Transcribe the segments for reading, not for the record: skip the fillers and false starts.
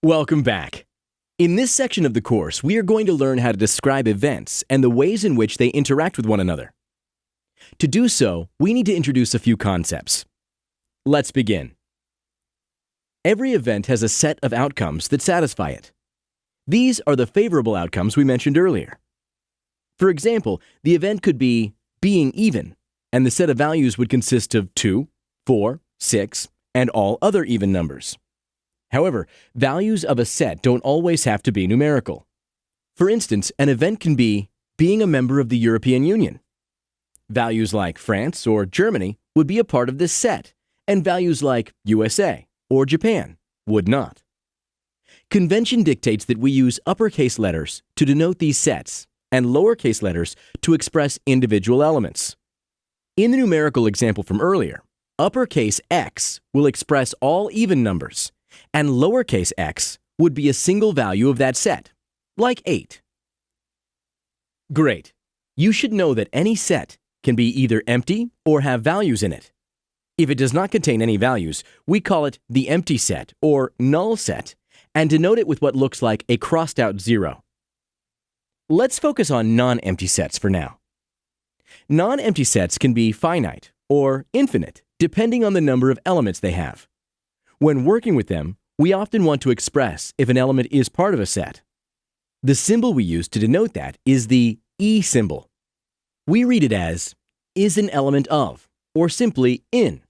Welcome back. In this section of the course, we are going to learn how to describe events and the ways in which they interact with one another. To do so, we need to introduce a few concepts. Let's begin. Every event has a set of outcomes that satisfy it. These are the favorable outcomes we mentioned earlier. For example, the event could be being even, and the set of values would consist of 2, 4, 6, and all other even numbers. However, values of a set don't always have to be numerical. For instance, an event can be being a member of the European Union. Values like France or Germany would be a part of this set, and values like USA or Japan would not. Convention dictates that we use uppercase letters to denote these sets and lowercase letters to express individual elements. In the numerical example from earlier, uppercase X will express all even numbers, and lowercase x would be a single value of that set, like 8. Great. You should know that any set can be either empty or have values in it. If it does not contain any values, we call it the empty set or null set and denote it with what looks like a crossed out 0. Let's focus on non-empty sets for now. Non-empty sets can be finite or infinite, depending on the number of elements they have. When working with them, we often want to express if an element is part of a set. The symbol we use to denote that is the E symbol. We read it as is an element of, or simply in.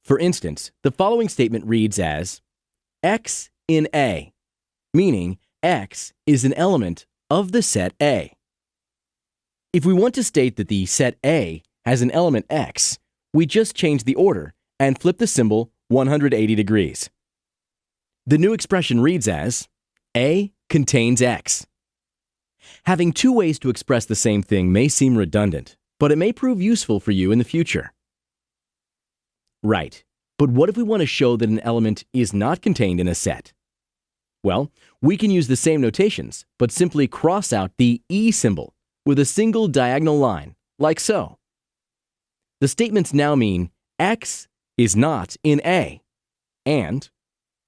For instance, the following statement reads as X in A, meaning X is an element of the set A. If we want to state that the set A has an element X, we just change the order and flip the symbol 180 degrees. The new expression reads as A contains X. Having two ways to express the same thing may seem redundant, but it may prove useful for you in the future. Right, but what if we want to show that an element is not contained in a set? Well, we can use the same notations, but simply cross out the E symbol with a single diagonal line, like so. The statements now mean X is not in A, and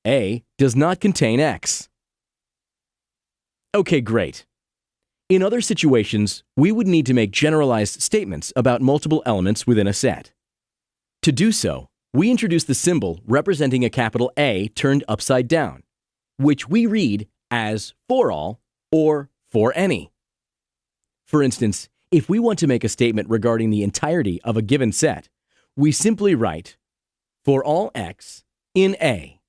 A does not contain X. Okay, great. In other situations, we would need to make generalized statements about multiple elements within a set. To do so, we introduce the symbol representing a capital A turned upside down, which we read as for all or for any. For instance, if we want to make a statement regarding the entirety of a given set, we simply write for all X in A.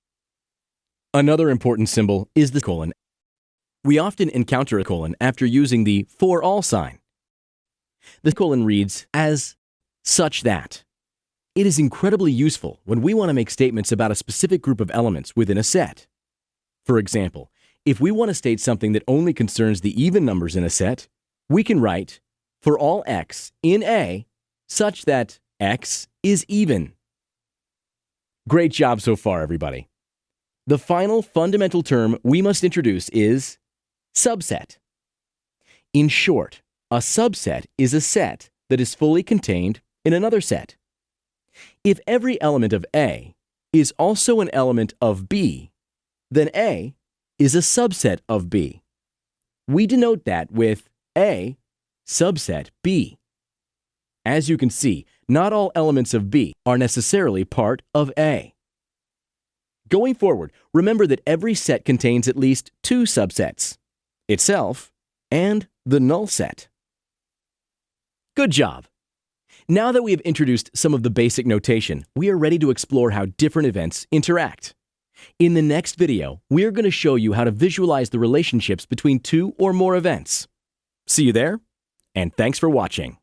Another important symbol is the colon. We often encounter a colon after using the for all sign. The colon reads as such that. It is incredibly useful when we want to make statements about a specific group of elements within a set. For example, if we want to state something that only concerns the even numbers in a set, we can write for all X in A such that X is even. Great job so far, everybody. The final fundamental term we must introduce is subset. In short, a subset is a set that is fully contained in another set. If every element of A is also an element of B, then A is a subset of B. We denote that with A subset B. As you can see, not all elements of B are necessarily part of A. Going forward, remember that every set contains at least two subsets, itself and the null set. Good job! Now that we have introduced some of the basic notation, we are ready to explore how different events interact. In the next video, we are going to show you how to visualize the relationships between two or more events. See you there, and thanks for watching.